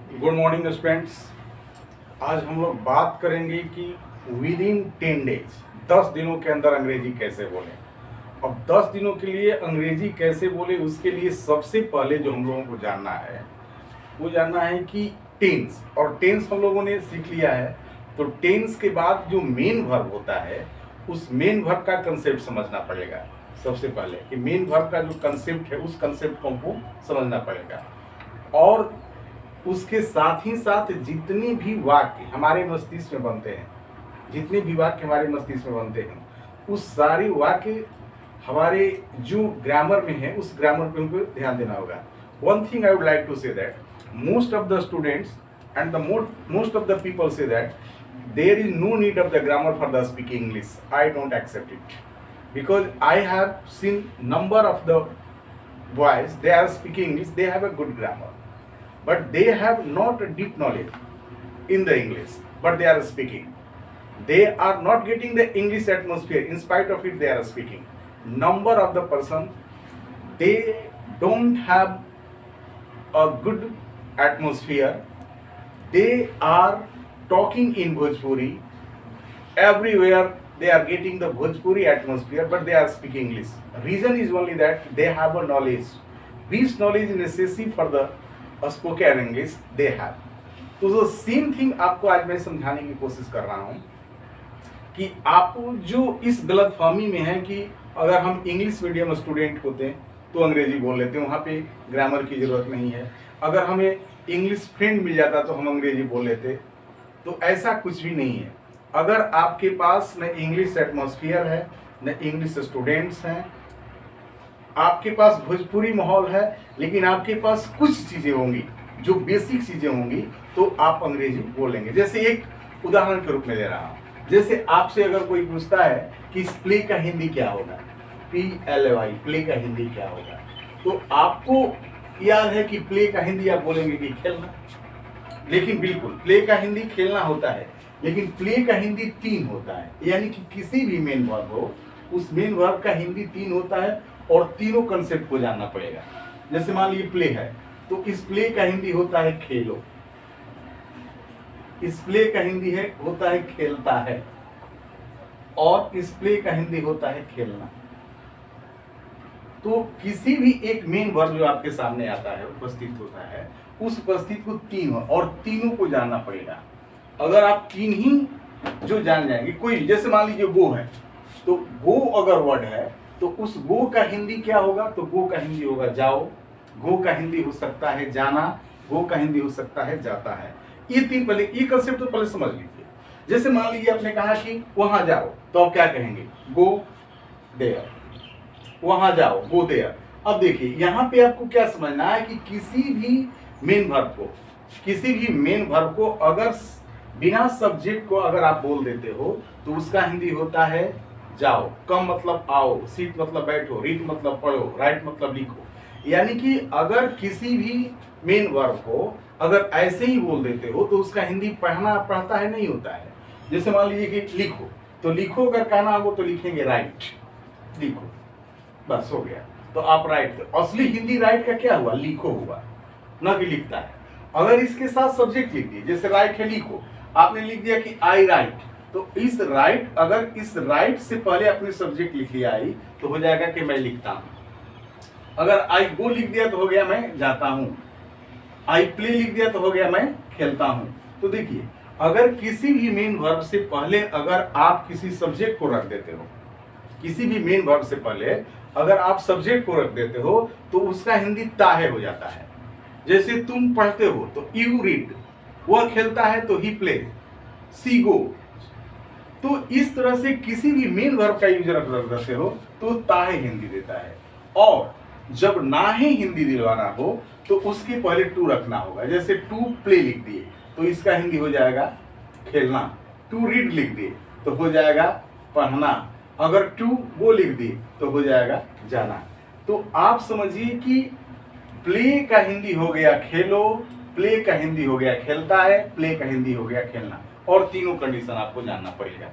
Good morning students. आज हम लोग बात करेंगे कि विद इन 10 डेज 10 दिनों के अंदर अंग्रेजी कैसे बोलें। अब 10 दिनों के लिए अंग्रेजी कैसे बोले, उसके लिए सबसे पहले जो हम लोगों को जानना है वो जानना है कि टेंस, और टेंस हम लोगों ने सीख लिया है। तो टेंस के बाद जो मेन वर्ब होता है उस मेन वर्ब का कंसेप्ट समझना पड़ेगा। सबसे पहले कि मेन वर्ब का जो कंसेप्ट है उस कंसेप्ट को हमको समझना पड़ेगा। और उसके साथ ही साथ जितनी भी वाक्य हमारे मस्तिष्क में बनते हैं, जितने भी वाक्य हमारे मस्तिष्क में बनते हैं, उस सारी वाक्य हमारे जो ग्रामर में है उस ग्रामर पे हमको ध्यान देना होगा। One thing I would like to say that most of the students and the most of the people say that there is no need of the grammar for the speaking English. I don't accept it because I have seen number of the boys, they are speaking English, they have a good grammar, but they have not a deep knowledge in the English, but they are speaking. They are not getting the English atmosphere. In spite of it, they are speaking. Number of the person, they don't have a good atmosphere. They are talking in Bhojpuri. Everywhere they are getting the Bhojpuri atmosphere, but they are speaking English. Reason is only that they have a knowledge. Which knowledge is necessary for the spoken English they have. तो जो same thing आपको आज मैं समझाने की कोशिश कर रहा हूँ कि आप जो इस गलतफहमी में है कि अगर हम इंग्लिश मीडियम स्टूडेंट होते हैं तो अंग्रेजी बोल लेते हैं, वहाँ पे ग्रामर की ज़रूरत नहीं है। अगर हमें इंग्लिश फ्रेंड मिल जाता तो हम अंग्रेजी बोल लेते, तो ऐसा कुछ भी नहीं है। अगर आपके पास न इंग्लिश एटमॉस्फेयर है, न इंग्लिश स्टूडेंट्स हैं, आपके पास भोजपुरी माहौल है, लेकिन आपके पास कुछ चीज़ें होंगी जो बेसिक चीज़ें होंगी, तो आप अंग्रेजी बोलेंगे। जैसे एक उदाहरण के रूप में दे रहा हूँ, जैसे आपसे अगर कोई पूछता है कि इस प्ले का हिंदी क्या होगा, PLAY, प्ले का हिंदी क्या होगा, तो आपको याद है कि प्ले का हिंदी आप बोलेंगे कि खेलना। लेकिन बिल्कुल प्ले का हिंदी खेलना होता है, लेकिन प्ले का हिंदी 3 होता है। यानी कि किसी भी मेन वर्ब हो, उस मेन वर्ब का हिंदी 3 होता है और तीनों कंसेप्ट को जानना पड़ेगा। जैसे मान लीजिए प्ले है, तो इस प्ले का हिंदी होता है खेलो, इस प्ले का हिंदी होता है खेलता है, और इस प्ले का हिंदी होता है खेलना। तो किसी भी एक मेन वर्ब जो आपके सामने आता है, उपस्थित होता है, उस उपस्थित को 3 हो और तीनों को जानना पड़ेगा। अगर आप 3 ही जो जान जाएंगे, कोई जैसे मान लीजिए गो है, तो गो अगर वर्ड है तो उस गो का हिंदी क्या होगा, तो गो का हिंदी होगा जाओ, गो का हिंदी हो सकता है जाना, गो का हिंदी हो सकता है जाता है। ये 3 पहले ये कंसेप्ट तो पहले समझ लीजिए। जैसे मान लीजिए आपने कहा कि वहां जाओ, तो आप क्या कहेंगे, गो देयर, वहां जाओ, गो देयर। अब देखिए यहाँ पे आपको क्या समझना है कि किसी भी मेन वर्ब को अगर बिना सब्जेक्ट को अगर आप बोल देते हो तो उसका हिंदी होता है जाओ, कम मतलब आओ, सीट मतलब बैठो, रीड मतलब पढ़ो, राइट मतलब लिखो। यानी कि अगर किसी भी मेन वर्ब को अगर ऐसे ही बोल देते हो तो उसका हिंदी पढ़ना पढ़ता है नहीं होता है। जैसे मान लीजिए कि लिखो, तो लिखो अगर कहना हो तो लिखेंगे राइट, लिखो, बस हो गया, तो आप राइट। असली हिंदी राइट का क्या हुआ, लिखो हुआ, न कि लिखता है। अगर इसके साथ सब्जेक्ट लिख दिए, जैसे राइट है लिखो, आपने लिख दिया कि आई राइट, तो इस राइट, अगर इस राइट से पहले आपने सब्जेक्ट लिख लिया आई, तो हो जाएगा कि मैं लिखता हूं। अगर आई गो लिख दिया तो हो गया मैं जाता हूं, आई प्ले लिख दिया तो हो गया मैं खेलता हूं। तो देखिए अगर किसी भी मेन वर्ब से पहले अगर आप किसी सब्जेक्ट को रख देते हो, किसी भी मेन वर्ब से पहले अगर आप सब्जेक्ट को रख देते हो तो उसका हिंदी ताहे हो जाता है। जैसे तुम पढ़ते हो तो यू रीड, वह खेलता है तो ही प्ले, सी गो। तो इस तरह से किसी भी मेन वर्ब का यूज रख देते हो तो ताहे हिंदी देता है। और जब ना ही हिंदी दिलवाना हो तो उसके पहले टू रखना होगा। जैसे टू प्ले लिख दिए तो इसका हिंदी हो जाएगा खेलना, टू रीड लिख दिए तो हो जाएगा पढ़ना, अगर टू वो लिख दिए तो हो जाएगा जाना। तो आप समझिए कि प्ले का हिंदी हो गया खेलो, प्ले का हिंदी हो गया खेलता है, प्ले का हिंदी हो गया खेलना, और तीनों कंडीशन आपको जानना पड़ेगा।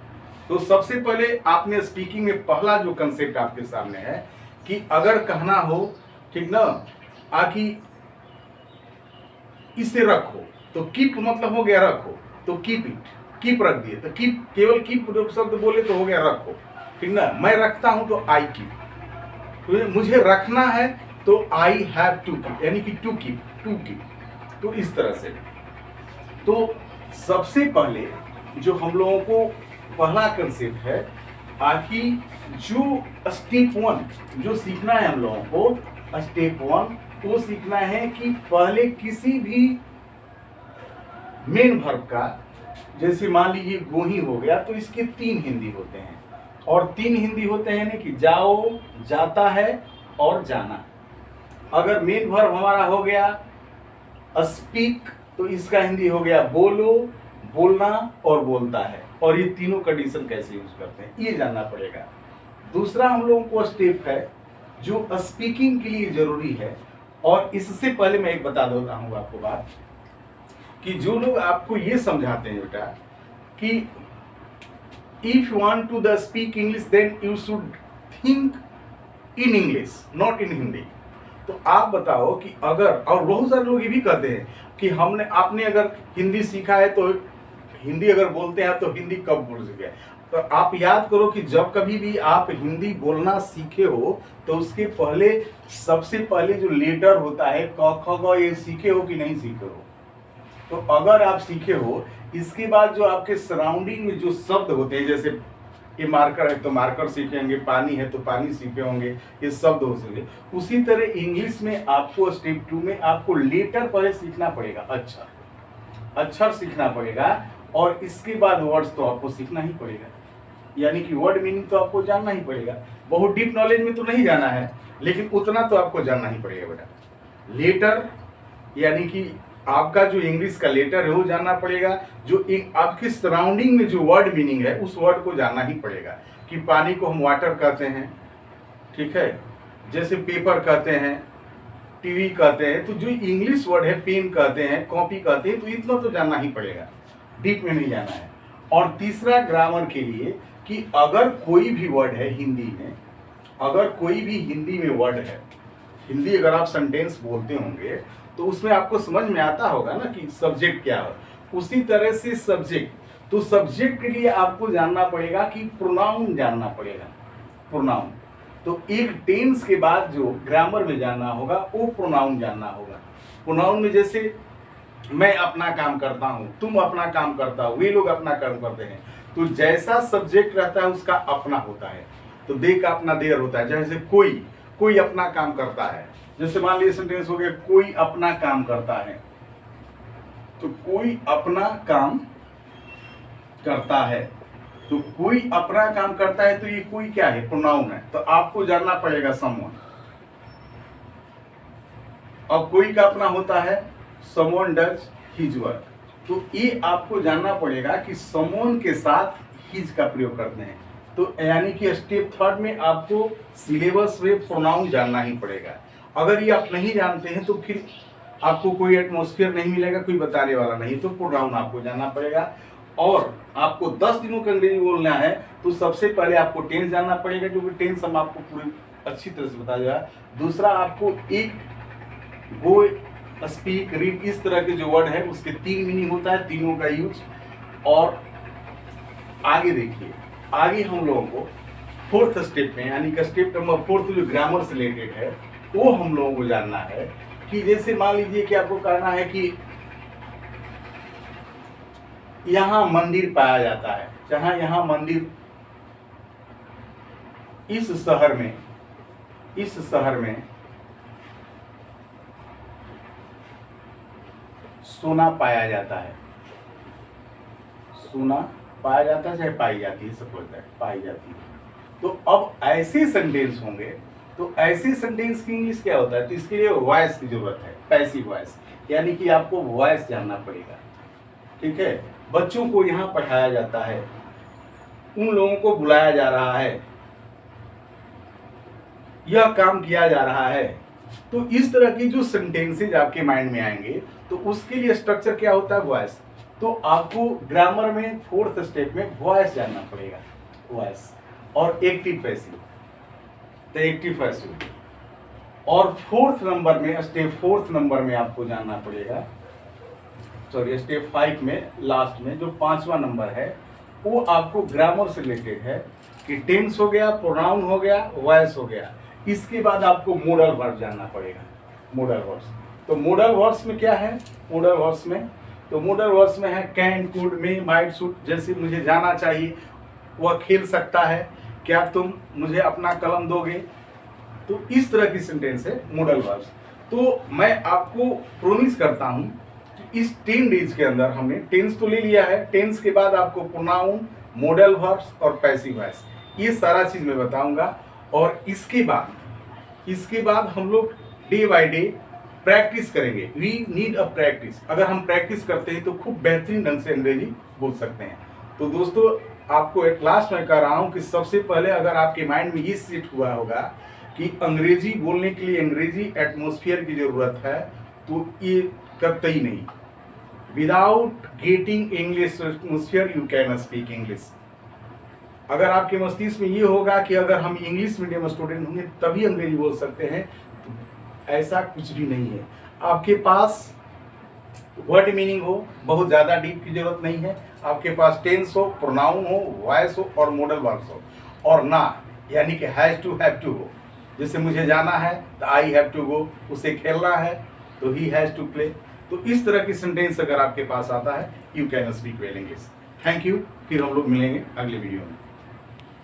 तो सबसे पहले आपने स्पीकिंग में पहला जो कंसेप्ट आपके सामने है कि अगर कहना हो, ठीक ना, आकि इसे रखो, तो कीप मतलब हो गया रखो, तो कीप इट, कीप रख दिए, तो कीप केवल कीप शब्द बोले तो हो गया रखो, ठीक ना। मैं रखता हूं तो आई कीप, तो मुझे रखना है तो आई हैव टू कीप, यानी कि टू कीप। तो इस तरह से, तो सबसे पहले जो हम लोगों को पहला कंसेप्ट है आखिर जो स्टेप 1 जो सीखना है हम लोगों को, स्टेप 1 वो सीखना है कि पहले किसी भी मेन वर्ब का, जैसे मान लीजिए गोही हो गया, तो इसके 3 हिंदी होते हैं, और 3 हिंदी होते हैं ना कि जाओ, जाता है और जाना। अगर मेन वर्ब हमारा हो गया स्पीक, तो इसका हिंदी हो गया बोलो, बोलना और बोलता है। और ये तीनों कंडीशन कैसे यूज करते हैं ये जानना पड़ेगा। दूसरा हम लोगों को स्टेप है जो स्पीकिंग के लिए जरूरी है, और इससे पहले मैं एक बता देता हूँ आपको बात, कि जो लोग आपको ये समझाते हैं बेटा कि if you want to the speak English then you should think in English not in Hindi, तो आप बताओ कि अगर, और बहुत सारे लोग ये भी कहते हैं कि आपने अगर हिंदी सीखा है तो हिंदी अगर बोलते हैं तो हिंदी कब बोल सके। तो आप याद करो कि जब कभी भी आप हिंदी बोलना सीखे हो तो उसके पहले सबसे पहले जो लेटर होता है क ख ग, ये सीखे हो कि नहीं सीखे हो। तो अगर आप सीखे हो, इसके बाद जो आपके सराउंडिंग में जो शब्द होते हैं, जैसे ये मार्कर है तो मार्कर सीखेंगे, पानी है तो पानी सीखे होंगे, ये शब्द हो सके। उसी तरह इंग्लिश में आपको स्टेप 2 में आपको लेटर पहले सीखना पड़ेगा, अक्षर सीखना पड़ेगा, और इसके बाद वर्ड्स तो आपको सीखना ही पड़ेगा, यानी कि वर्ड मीनिंग तो आपको जानना ही पड़ेगा। बहुत डीप नॉलेज में तो नहीं जाना है, लेकिन उतना तो आपको जानना ही पड़ेगा बेटा। लेटर यानी कि आपका जो इंग्लिश का लेटर है वो जानना पड़ेगा, जो आपकी सराउंडिंग में जो वर्ड मीनिंग है उस वर्ड को जानना ही पड़ेगा। कि पानी को हम वाटर कहते हैं, ठीक है, जैसे पेपर कहते हैं, टीवी कहते हैं, तो जो इंग्लिश वर्ड है पेन कहते हैं, कॉपी कहते हैं, तो इतना तो जानना ही पड़ेगा, डीप में नहीं जाना है। और तीसरा ग्रामर के लिए कि अगर कोई भी वर्ड है हिंदी में, अगर कोई भी हिंदी में वर्ड है, हिंदी अगर आप सेंटेंस बोलते होंगे तो उसमें आपको समझ में आता होगा ना कि सब्जेक्ट क्या है। उसी तरह से सब्जेक्ट, तो सब्जेक्ट के लिए आपको जानना पड़ेगा कि प्रोनाउन जानना पड़ेगा, प्रोनाउन। तो एक टेंस के बाद जो ग्रामर में जानना होगा वो प्रोनाउन जानना होगा। प्रोनाउन में जैसे मैं अपना काम करता हूँ, तुम अपना काम करता हो, वे लोग अपना काम करते हैं, तो जैसा सब्जेक्ट रहता है उसका अपना होता है, तो दे का अपना देर होता है। जैसे कोई अपना काम करता है, जैसे मान लीजिए सेंटेंस हो गया कोई अपना काम करता है, तो कोई अपना काम करता है, तो कोई अपना काम करता है, तो ये कोई क्या है, प्रोनाउन है, तो आपको जानना पड़ेगा समवन। अब कोई का अपना होता है समवन डज हिज वर्क, तो ये आपको जानना पड़ेगा कि समवन के साथ हिज का प्रयोग करते हैं। तो यानी कि स्टेप 3 में आपको सिलेबस में प्रोनाउन जानना ही पड़ेगा। अगर ये आप नहीं जानते हैं तो फिर आपको कोई एटमॉस्फेयर नहीं मिलेगा, कोई बताने वाला नहीं, तो प्रोनाउन आपको जानना पड़ेगा। और आपको 10 दिनों का अंग्रेजी बोलना है तो सबसे पहले आपको टेंस जानना पड़ेगा, जो कि टेंस हम आपको पूरी अच्छी तरह से बता दिया। दूसरा आपको एक गो, स्पीक, रीड, इस तरह के जो वर्ड है उसके 3 मीनिंग होता है, तीनों का यूज। और आगे देखिए, आगे हम लोगों को 4th स्टेप में, यानी कि स्टेप नंबर 4 जो ग्रामर से रिलेटेड है, वो हम लोगों को जानना है। कि जैसे मान लीजिए कि आपको कहना है कि यहाँ मंदिर पाया जाता है, जहां यहाँ मंदिर, इस शहर में सोना पाया जाता है, सोना पाया जाता है, चाहे पाई जाती है, सब बोलता है पाई जाती है। तो अब ऐसे सेंटेंस होंगे, तो ऐसे सेंटेंस की इंग्लिश क्या होता है, तो इसके लिए वॉइस की जरूरत है, पैसिव वॉइस, यानी कि आपको वॉइस जानना पड़ेगा, ठीक है। बच्चों को यहाँ पढ़ाया जाता है, उन लोगों को बुलाया जा रहा है, यह काम किया जा रहा है। तो इस तरह की जो सेंटेंसेज आपके माइंड में आएंगे, तो उसके लिए स्ट्रक्चर क्या होता है, वॉइस। तो आपको ग्रामर में 4th स्टेप में वॉइस जानना पड़ेगा, वॉइस और एक्टिव पैसिव, तो एक्टिव पैसिव। और 4th नंबर में, स्टेप 4th नंबर में आपको जानना पड़ेगा सॉरी स्टेप 5 में लास्ट में जो 5वां नंबर है वो आपको ग्रामर से रिलेटेड है कि टेंस हो गया, प्रोनाउन हो गया, वॉइस हो गया। इसके बाद आपको मोडल वर्ब जानना पड़ेगा। मोडल वर्ब्स, तो मोडल वर्ब्स में क्या है? मोडल वर्ब्स में तो मोडल वर्ब्स में है can, could, may, might, should. जैसे मुझे जाना चाहिए, वह खेल सकता है, क्या तुम मुझे अपना कलम दोगे? तो इस तरह की सेंटेंस है मोडल वर्ब्स। तो मैं आपको प्रोमिस करता हूं कि इस 10 डेज के अंदर हमने टेंस तो ले लिया है, टेंस के बाद आपको प्रोनाउन, मोडल वर्ब्स और पैसिव वॉइस ये सारा चीज मैं बताऊंगा। और इसके बाद हम लोग डे बाय डे प्रैक्टिस करेंगे। We need a practice. अगर हम प्रैक्टिस करते हैं तो खूब बेहतरीन ढंग से अंग्रेजी बोल सकते हैं। तो दोस्तों, आपको एक लास्ट में कह रहा हूं कि सबसे पहले अगर आपके माइंड में ये सेट हुआ होगा कि अंग्रेजी बोलने के लिए अंग्रेजी एटमॉस्फेयर की जरूरत है, तो ये कतई नहीं। Without getting English atmosphere you can speak English. अगर आपके मस्तिष्क में ये होगा कि अगर हम इंग्लिश मीडियम स्टूडेंट होंगे तभी अंग्रेजी बोल सकते हैं, तो ऐसा कुछ भी नहीं है। आपके पास वर्ड मीनिंग हो, बहुत ज़्यादा डीप की जरूरत नहीं है। आपके पास टेंस हो, प्रोनाउन हो, वॉइस हो और मोडल वर्ब्स हो, और ना यानी कि हैव टू हो। जैसे मुझे जाना है तो आई हैव टू गो, उसे खेलना है तो ही हैज टू प्ले। तो इस तरह की सेंटेंस अगर आपके पास आता है, you can speak well English. Thank you. फिर हम लोग मिलेंगे अगले वीडियो में।